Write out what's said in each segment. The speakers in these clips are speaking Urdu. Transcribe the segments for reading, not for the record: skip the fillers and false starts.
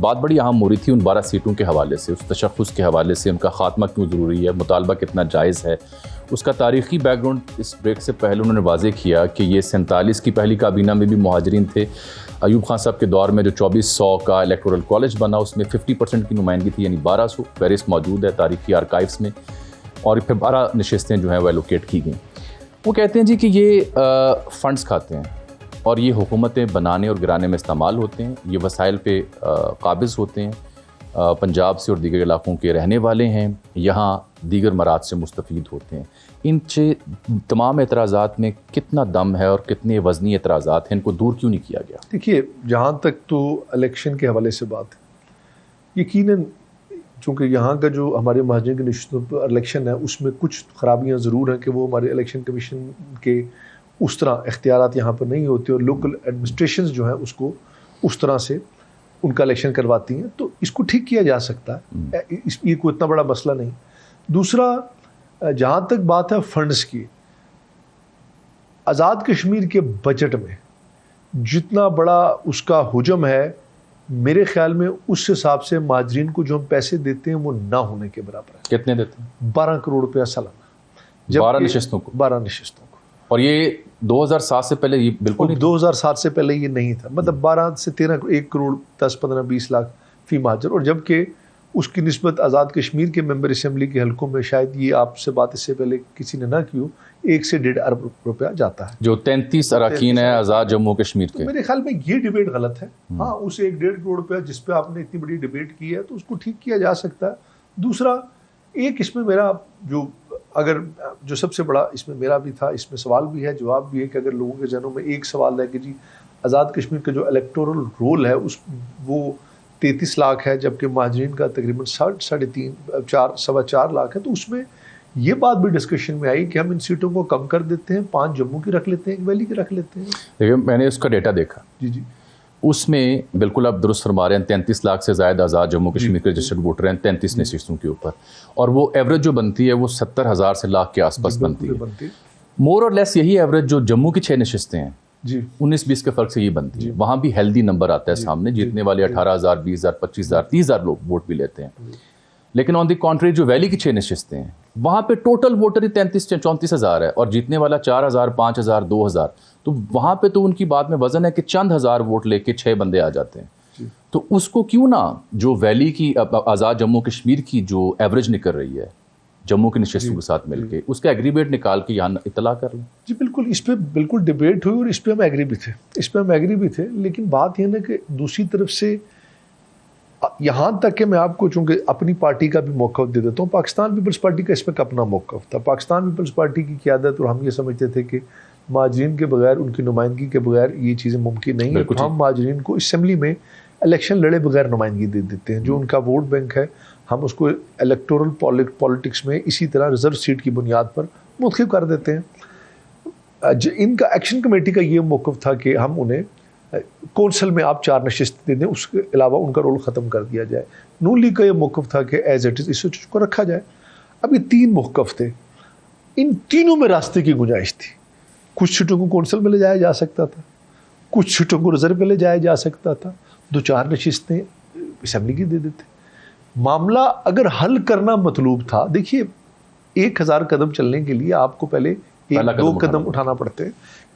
بات بڑی اہم ہو رہی تھی ان 12 سیٹوں کے حوالے سے، اس تشخص کے حوالے سے، ان کا خاتمہ کیوں ضروری ہے، مطالبہ کتنا جائز ہے. اس کا تاریخی بیک گراؤنڈ اس بریک سے پہلے انہوں نے واضح کیا کہ یہ 47 کی پہلی کابینہ میں بھی مہاجرین تھے. ایوب خان صاحب کے دور میں جو 2400 کا الیکٹورل کالج بنا اس میں 50% کی نمائندگی تھی، یعنی 1200. فہرست موجود ہے تاریخی آرکائیوز میں، اور پھر 12 نشستیں جو ہیں وہ ایلوکیٹ کی گئیں. وہ کہتے ہیں جی کہ یہ فنڈز کھاتے ہیں اور یہ حکومتیں بنانے اور گرانے میں استعمال ہوتے ہیں، یہ وسائل پہ قابض ہوتے ہیں، پنجاب سے اور دیگر علاقوں کے رہنے والے ہیں، یہاں دیگر مراد سے مستفید ہوتے ہیں. ان تمام اعتراضات میں کتنا دم ہے اور کتنے وزنی اعتراضات ہیں، ان کو دور کیوں نہیں کیا گیا؟ دیکھیے، جہاں تک تو الیکشن کے حوالے سے بات ہے، یقیناً چونکہ یہاں کا جو ہمارے مہاجرین کی نشستوں پر الیکشن ہے اس میں کچھ خرابیاں ضرور ہیں کہ وہ ہمارے الیکشن کمیشن کے اس طرح اختیارات یہاں پر نہیں ہوتے اور لوکل ایڈمنسٹریشنز جو ہیں اس کو اس طرح سے ان کا الیکشن کرواتی ہیں، تو اس کو ٹھیک کیا جا سکتا ہے، یہ کوئی اتنا بڑا مسئلہ نہیں. دوسرا، جہاں تک بات ہے فنڈز کی، آزاد کشمیر کے بجٹ میں جتنا بڑا اس کا حجم ہے، میرے خیال میں اس حساب سے مہاجرین کو جو ہم پیسے دیتے ہیں وہ نہ ہونے کے برابر ہے. کتنے دیتے ہیں؟ 12 کروڑ روپیہ سالانہ، 12 نشستوں کو. 12 نشستوں کو. اور یہ 2007 سے پہلے یہ بالکل نہیں، 2007 سے پہلے یہ نہیں تھا. مطلب 12 سے 13، 1 کروڑ 10، 15، 20 لاکھ فی مہاجر. اور جبکہ اس کی نسبت آزاد کشمیر کے ممبر اسمبلی کے حلقوں میں شاید یہ آپ سے بات اس سے پہلے کسی نے نہ کی ہو، 1 سے 1.5 ارب روپیہ جاتا ہے. جو 33 اراکین ہیں آزاد جموں کشمیر کے. میرے خیال میں یہ ڈیبیٹ غلط ہے. ہاں، اس 1.5 کروڑ روپیہ جس پہ آپ نے اتنی بڑی ڈیبیٹ کی ہے تو اس کو ٹھیک کیا جا سکتا ہے. دوسرا، ایک اس میں میرا جو سب سے بڑا اس میں میرا بھی تھا، اس میں سوال بھی ہے، جواب بھی ہے کہ اگر لوگوں کے ذہنوں میں ایک سوال ہے کہ جی آزاد کشمیر کا جو الیکٹورل رول ہے وہ 33 لاکھ ہے جبکہ مہاجرین کا تقریباً 3.5 سوا 4 لاکھ ہے، تو اس میں یہ بات بھی ڈسکشن میں آئی کہ ہم ان سیٹوں کو کم کر دیتے ہیں، 5 جموں کی رکھ لیتے ہیں، 1 ویلی کی رکھ لیتے ہیں. دیکھیے، میں نے اس کا ڈیٹا دیکھا. جی اس میں بالکل آپ درست فرما رہے ہیں، 33 لاکھ سے زائد آزاد جموں کشمیر کے رجسٹرڈ ووٹر ہیں 33 نشستوں کے اوپر، اور وہ ایوریج جو بنتی ہے وہ 70,000 سے لاکھ کے آس پاس بنتی ہے. مور اور لیس یہی ایوریج جو جموں کی 6 نشستیں ہیں 19-20 کے فرق سے یہ بنتی ہے. وہاں بھی ہیلدی نمبر آتا ہے سامنے، جیتنے والے 18,000، 20,000، 25,000، 30,000 لوگ ووٹ بھی لیتے ہیں. لیکن آن دی کانٹری جو ویلی کی 6 نشستیں ہیں وہاں پہ ٹوٹل ووٹر ہی 34,000 ہے اور جیتنے والا 4,000، 5,000، 2,000. تو وہاں پہ تو ان کی بات میں وزن ہے کہ چند ہزار ووٹ لے کے 6 بندے آ جاتے ہیں. تو اس کو کیوں نہ جو ویلی کی آزاد جموں کشمیر کی جو ایوریج نکل رہی ہے جموں کی نشستوں کے ساتھ مل کے اس کا ایگریگیٹ نکال کے یہاں اطلاع کر لیں. جی بالکل، اس پہ بالکل ڈیبیٹ ہوئی اور اس پہ ہم ایگری بھی تھے. لیکن بات یہ نا کہ دوسری طرف سے یہاں تک کہ میں آپ کو چونکہ اپنی پارٹی کا بھی موقف دے دیتا ہوں، پاکستان پیپلز پارٹی کا اس میں اپنا موقف تھا. پاکستان پیپلز پارٹی کی قیادت اور ہم یہ سمجھتے تھے کہ مہاجرین کے بغیر، ان کی نمائندگی کے بغیر یہ چیزیں ممکن نہیں ہیں. ہم مہاجرین کو اسمبلی میں الیکشن لڑے بغیر نمائندگی دے دیتے ہیں. جو ان کا ووٹ بینک ہے ہم اس کو الیکٹورل پالیٹکس میں اسی طرح ریزرو سیٹ کی بنیاد پر منتخب کر دیتے ہیں. ان کا ایکشن کمیٹی کا یہ موقف تھا کہ ہم انہیں کونسل میں آپ 4 نشستیں دے دیں، اس کے علاوہ ان کا رول ختم کر دیا جائے. نون لیگ کا یہ موقف تھا کہ ایز اٹ از اس کو رکھا جائے. اب یہ 3 موقف تھے، ان تینوں میں راستے کی گنجائش تھی. کچھ سیٹوں کو کونسل میں لے جایا جا سکتا تھا، کچھ سیٹوں کو ریزرو میں لے جایا جا سکتا تھا، 2-4 نشستیں اسمبلی کی دے دیتے. معاملہ اگر حل کرنا مطلوب تھا، دیکھیے 1000 قدم چلنے کے لیے آپ کو پہلے 1-2 قدم اٹھانا پڑتے ہیں.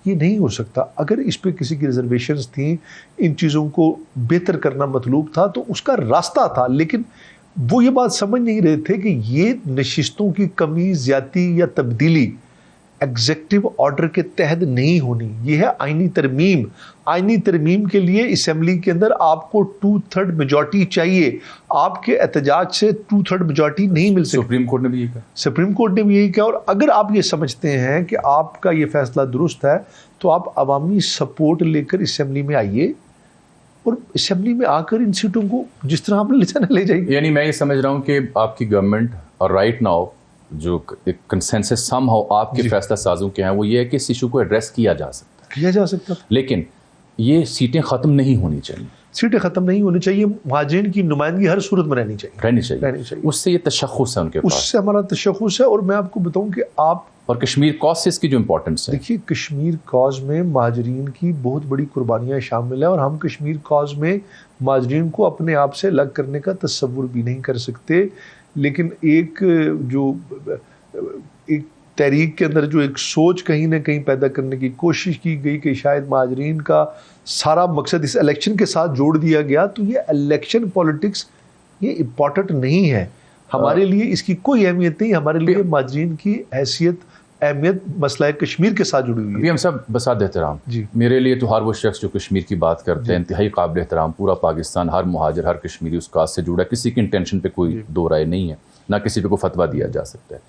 یہ نہیں ہو سکتا. اگر اس پہ کسی کی ریزرویشنز تھیں، ان چیزوں کو بہتر کرنا مطلوب تھا تو اس کا راستہ تھا. لیکن وہ یہ بات سمجھ نہیں رہے تھے کہ یہ نشستوں کی کمی، زیادتی یا تبدیلی ایگزیکٹو آرڈر کے تحت نہیں ہونی. یہ ہے آئینی ترمیم. آئینی ترمیم کے لیے اسمبلی کے اندر آپ کو 2/3 میجورٹی چاہیے. آپ کے احتجاج سے 2/3 میجورٹی نہیں مل سکتی. سپریم کورٹ نے بھی یہی کہا. اور اگر آپ یہ سمجھتے ہیں کہ آپ کا یہ فیصلہ درست ہے تو آپ عوامی سپورٹ لے کر اسمبلی میں آئیے اور اسمبلی میں آ کر ان سیٹوں کو جس طرح آپ نے لے جانا لے جائیے. یعنی میں یہ سمجھ رہا ہوں کہ آپ کی گورنمنٹ اور رائٹ ناؤ جو کنسنسس سم ہاؤ آپ کے فیصلہ سازوں کے ہیں وہ یہ ہے کہ اس ایشو کو ایڈریس کیا جا سکتا. لیکن یہ سیٹیں ختم نہیں ہونی چاہیے، سیٹیں ختم نہیں ہونی چاہیے، مہاجرین کی نمائندگی ہر صورت میں رہنی چاہیے، اس سے یہ تشخص ہے ان کے اس پاس، سے ہمارا تشخص ہے۔ اور میں آپ کو بتاؤں کہ آپ اور کشمیر کاز سے اس کی جو امپورٹنس ہے، دیکھیے کشمیر کاز میں مہاجرین کی بہت بڑی قربانیاں شامل ہیں، اور ہم کشمیر کاز میں مہاجرین کو اپنے آپ سے الگ کرنے کا تصور بھی نہیں کر سکتے، لیکن ایک تحریک کے اندر جو ایک سوچ کہیں نہ کہیں پیدا کرنے کی کوشش کی گئی کہ شاید مہاجرین کا سارا مقصد اس الیکشن کے ساتھ جوڑ دیا گیا، تو یہ الیکشن پالیٹکس یہ امپورٹنٹ نہیں ہے ہمارے لیے، اس کی کوئی اہمیت نہیں، ہمارے لیے مہاجرین کی حیثیت اہمیت مسئلہ کشمیر کے ساتھ جڑی ہوئی ہے۔ ہم سب بساد احترام، جی میرے لیے تو ہر وہ شخص جو کشمیر کی بات کرتے ہیں انتہائی قابل احترام، پورا پاکستان، ہر مہاجر، ہر کشمیری اس کاز سے جڑا ہے، کسی کی انٹینشن پہ کوئی دو رائے نہیں ہے، نہ کسی پہ کوئی فتویٰ دیا جا سکتا ہے،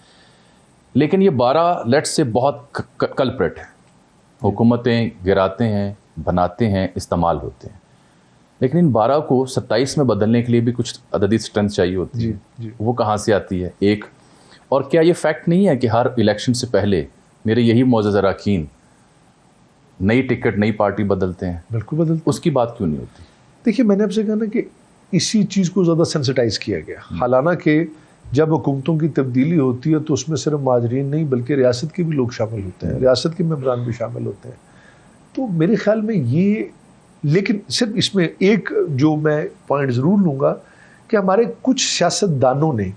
لیکن یہ 12 لیٹ سے بہت کلپریٹ ہے، حکومتیں گراتے ہیں، بناتے ہیں، استعمال ہوتے ہیں، لیکن ان 12 کو 27 میں بدلنے کے لیے بھی کچھ عددی اسٹرینتھ چاہیے ہوتی ہے، وہ کہاں سے آتی ہے؟ ایک اور کیا یہ فیکٹ نہیں ہے کہ ہر الیکشن سے پہلے میرے یہی معزز اراکین نئی ٹکٹ نئی پارٹی بدلتے ہیں؟ بالکل بدلتے، اس کی بات کیوں نہیں ہوتی؟ دیکھیے میں نے آپ سے کہا نا کہ اسی چیز کو زیادہ سینسٹائز کیا گیا، حالانہ کہ جب حکومتوں کی تبدیلی ہوتی ہے تو اس میں صرف مہاجرین نہیں بلکہ ریاست کے بھی لوگ شامل ہوتے ہیں، ریاست کے ممبران بھی شامل ہوتے ہیں، تو میرے خیال میں یہ، لیکن صرف اس میں ایک جو میں پوائنٹ ضرور لوں گا کہ ہمارے کچھ سیاست دانوں نے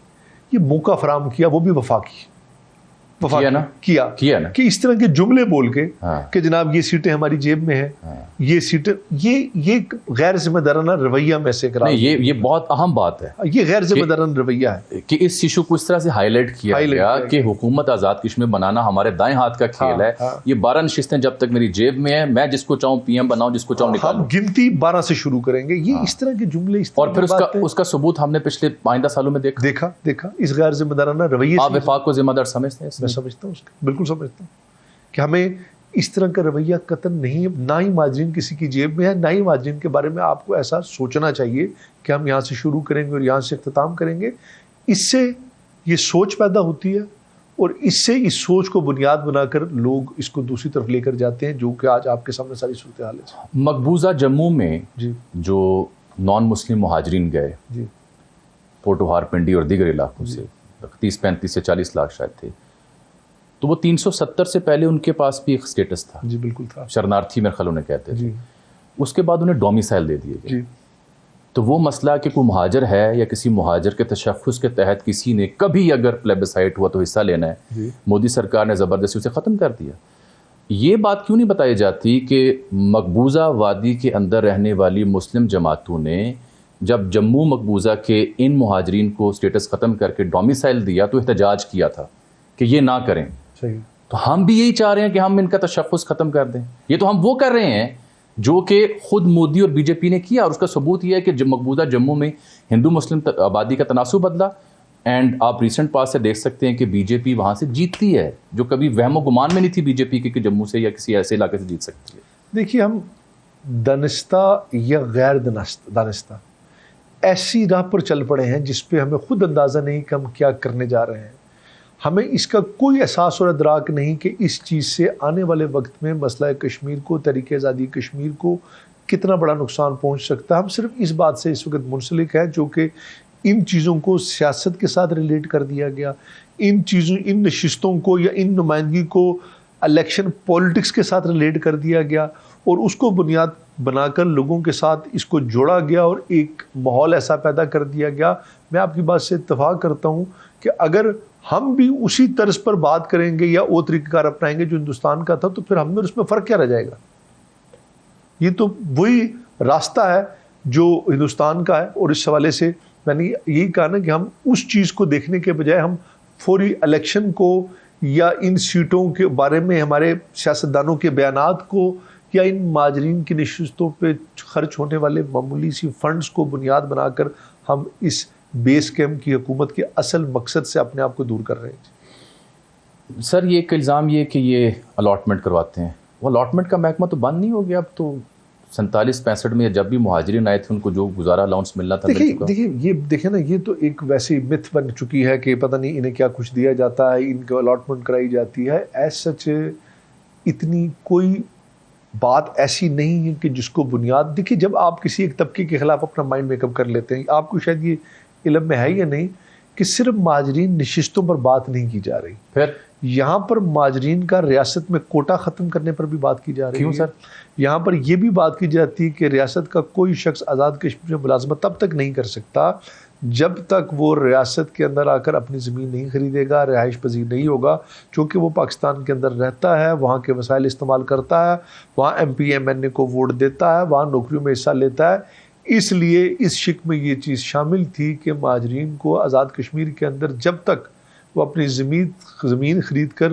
یہ موقع فراہم کیا، وہ بھی وفاقی کیا نا کہ اس طرح کے جملے بول کے کہ جناب یہ سیٹیں ہماری جیب میں ہیں، یہ سیٹیں، یہ غیر ذمہ دارانہ رویہ میں سے یہ بہت اہم بات ہے، یہ غیر ذمہ دارانہ رویہ ہے کہ اس ایشو کو اس طرح سے ہائی لائٹ کیا گیا کہ حکومت آزاد کشمیر بنانا ہمارے دائیں ہاتھ کا کھیل ہے، یہ 12 نشستیں جب تک میری جیب میں ہیں، میں جس کو چاہوں پی ایم بناؤں، جس کو چاہوں نکالوں، گنتی 12 سے شروع کریں گے، یہ اس طرح کے جملے، اور پھر اس کا ثبوت ہم نے پچھلے آئندہ سالوں میں دیکھا اس غیر ذمہ دارانہ رویے سے۔ آپ وفاق کو ذمہ دار سمجھتے ہیں؟ میں سمجھتا ہوں، بالکل سمجھتا ہوں کہ ہمیں اس طرح کا رویہ قطعاً نہیں، نہ ہی مہاجرین کسی کی جیب میں ہے، نہ ہی مہاجرین کے بارے میں آپ کو ایسا سوچنا چاہیے کہ ہم یہاں سے شروع کریں گے اور یہاں سے اختتام کریں گے۔ اس سے یہ سوچ پیدا ہوتی ہے، اور اس سے اس سوچ کو بنیاد بنا کر لوگ اس کو دوسری طرف لے کر جاتے ہیں، جو کہ آج آپ کے سامنے ساری صورتحال ہے۔ مقبوضہ جموں میں جو نان مسلم مہاجرین گئے، پوٹوہار، پنڈی اور دیگر علاقوں سے 35 سے 40 لاکھ شاید تھے، تو وہ 370 سے پہلے ان کے پاس بھی ایک سٹیٹس تھا، جی بالکل تھا، شرنارتھی میرے خیال انہیں کہتے تھے، اس کے بعد انہیں ڈومیسائل دے دیے گئے۔ تو وہ مسئلہ کہ کوئی مہاجر ہے یا کسی مہاجر کے تشخص کے تحت کسی نے کبھی اگر پلیبسائٹ ہوا تو حصہ لینا ہے، مودی سرکار نے زبردستی اسے ختم کر دیا۔ یہ بات کیوں نہیں بتائی جاتی کہ مقبوضہ وادی کے اندر رہنے والی مسلم جماعتوں نے جب جموں مقبوضہ کے ان مہاجرین کو سٹیٹس ختم کر کے ڈومیسائل دیا تو احتجاج کیا تھا کہ یہ نہ کریں؟ تو ہم بھی یہی چاہ رہے ہیں کہ ہم ان کا تشخص ختم کر دیں۔ یہ تو ہم وہ کر رہے ہیں جو کہ خود مودی اور بی جے پی نے کیا، اور اس کا ثبوت یہ ہے کہ مقبوضہ جموں میں ہندو مسلم آبادی کا تناسب بدلا، اینڈ آپ ریسنٹ پاس سے دیکھ سکتے ہیں کہ بی جے پی وہاں سے جیتتی ہے، جو کبھی وہم و گمان میں نہیں تھی بی جے پی کی کہ جموں سے یا کسی ایسے علاقے سے جیت سکتی ہے۔ دیکھیے ہم دانستہ یا غیر دانستہ ایسی راہ پر چل پڑے ہیں جس پہ ہمیں خود اندازہ نہیں کہ ہم کیا کرنے جا رہے ہیں، ہمیں اس کا کوئی احساس اور ادراک نہیں کہ اس چیز سے آنے والے وقت میں مسئلہ کشمیر کو، تحریک آزادی کشمیر کو کتنا بڑا نقصان پہنچ سکتا ہے۔ ہم صرف اس بات سے اس وقت منسلک ہیں جو کہ ان چیزوں کو سیاست کے ساتھ ریلیٹ کر دیا گیا، ان نشستوں کو یا ان نمائندگی کو الیکشن پولیٹکس کے ساتھ ریلیٹ کر دیا گیا، اور اس کو بنیاد بنا کر لوگوں کے ساتھ اس کو جوڑا گیا اور ایک ماحول ایسا پیدا کر دیا گیا۔ میں آپ کی بات سے اتفاق کرتا ہوں کہ اگر ہم بھی اسی طرز پر بات کریں گے یا وہ طریقہ کار اپنائیں گے جو ہندوستان کا تھا، تو پھر ہم میں اس میں فرق کیا رہ جائے گا؟ یہ تو وہی راستہ ہے جو ہندوستان کا ہے، اور اس حوالے سے میں نے یہی کہا نا کہ ہم اس چیز کو دیکھنے کے بجائے ہم فوری الیکشن کو یا ان سیٹوں کے بارے میں ہمارے سیاستدانوں کے بیانات کو یا ان مہاجرین کی نشستوں پہ خرچ ہونے والے معمولی سی فنڈز کو بنیاد بنا کر ہم اس بیس کیمپ کی حکومت کے اصل مقصد سے اپنے آپ کو دور کر رہے ہیں۔ سر یہ ایک الزام یہ کہ یہ الاٹمنٹ کرواتے ہیں، وہ الاٹمنٹ کا محکمہ تو بند نہیں ہو گیا؟ اب تو 47-65 میں جب بھی مہاجرین آئے تھے ان کو جو گزارا الاؤنس ملنا تھا مل چکا۔ دیکھیں نا، یہ تو ایک ویسی متھ بن چکی ہے کہ پتہ نہیں انہیں کیا کچھ دیا جاتا ہے، ان کو الاٹمنٹ کرائی جاتی ہے۔ ایز سچ اتنی کوئی بات ایسی نہیں ہے کہ جس کو بنیاد دیکھیے، جب آپ کسی ایک طبقے کے خلاف اپنا مائنڈ میک اپ کر لیتے ہیں، آپ کو شاید یہ علم میں ہے یا نہیں کہ صرف مہاجرین نشستوں پر بات نہیں کی جا رہی، پھر یہاں پر مہاجرین کا ریاست میں کوٹا ختم کرنے پر بھی بات کی جا رہی ہے۔ کیوں سر؟ یہاں پر یہ بھی بات کی جاتی ہے کہ ریاست کا کوئی شخص آزاد کشمیر میں ملازمت تب تک نہیں کر سکتا جب تک وہ ریاست کے اندر آ کر اپنی زمین نہیں خریدے گا، رہائش پذیر نہیں ہوگا، چونکہ وہ پاکستان کے اندر رہتا ہے، وہاں کے وسائل استعمال کرتا ہے، وہاں ایم پی ایم این اے کو ووٹ دیتا ہے، وہاں نوکریوں میں حصہ لیتا ہے۔ اس لیے اس شک میں یہ چیز شامل تھی کہ مہاجرین کو آزاد کشمیر کے اندر جب تک وہ اپنی زمین خرید کر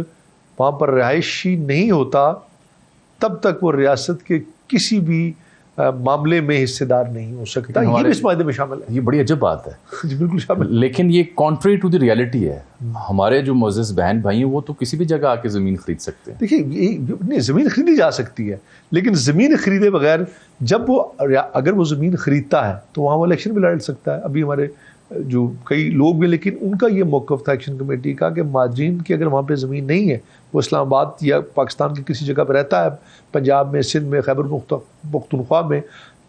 وہاں پر رہائشی نہیں ہوتا تب تک وہ ریاست کے کسی بھی معاملے میں حصے دار نہیں ہو سکتا۔ یہ بھی اس معاہدے میں شامل ہے۔ یہ بڑی عجب بات ہے جی بالکل شامل۔ لیکن یہ کانٹری ٹو دی ریالٹی ہے۔ ہمارے جو معزز بہن بھائی ہیں وہ تو کسی بھی جگہ آ کے زمین خرید سکتے ہیں۔ دیکھیے زمین خریدی جا سکتی ہے، لیکن زمین خریدے بغیر جب وہ اگر وہ زمین خریدتا ہے تو وہاں وہ الیکشن بھی لڑ سکتا ہے۔ ابھی ہمارے جو کئی لوگ بھی، لیکن ان کا یہ موقف تھا ایکشن کمیٹی کا کہ مہاجرین کی اگر وہاں پہ زمین نہیں ہے، وہ اسلام آباد یا پاکستان کی کسی جگہ پہ رہتا ہے، پنجاب میں، سندھ میں، خیبر پختونخوا میں،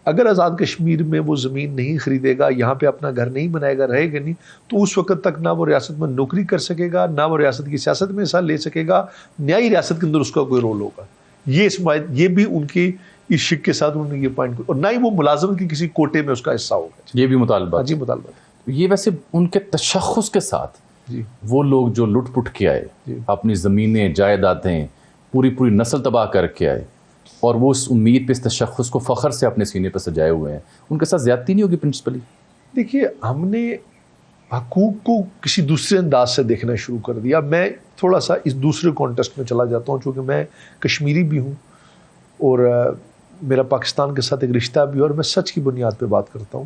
اگر آزاد کشمیر میں وہ زمین نہیں خریدے گا، یہاں پہ اپنا گھر نہیں بنائے گا، رہے گا نہیں، تو اس وقت تک نہ وہ ریاست میں نوکری کر سکے گا، نہ وہ ریاست کی سیاست میں حصہ لے سکے گا، نیائی ریاست کے اندر اس کا کوئی رول ہوگا۔ یہ بھی ان کی اس شک کے ساتھ انہوں نے یہ پوائنٹ، اور نہ ہی وہ ملازمت کی کسی کوٹے میں اس کا حصہ ہوگا۔ یہ بھی مطالبہ؟ جی مطالبہ۔ یہ ویسے ان کے تشخص کے ساتھ جی وہ لوگ جو لٹ پٹ کے آئے، جی اپنی زمینیں، جائیدادیں، پوری نسل تباہ کر کے آئے، اور وہ اس امید پہ، اس تشخص کو فخر سے اپنے سینے پہ سجائے ہوئے ہیں، ان کے ساتھ زیادتی نہیں ہوگی پرنسپلی؟ دیکھیے ہم نے حقوق کو کسی دوسرے انداز سے دیکھنا شروع کر دیا۔ میں تھوڑا سا اس دوسرے کانٹیکسٹ میں چلا جاتا ہوں، چونکہ میں کشمیری بھی ہوں اور میرا پاکستان کے ساتھ ایک رشتہ بھی، اور میں سچ کی بنیاد پہ بات کرتا ہوں۔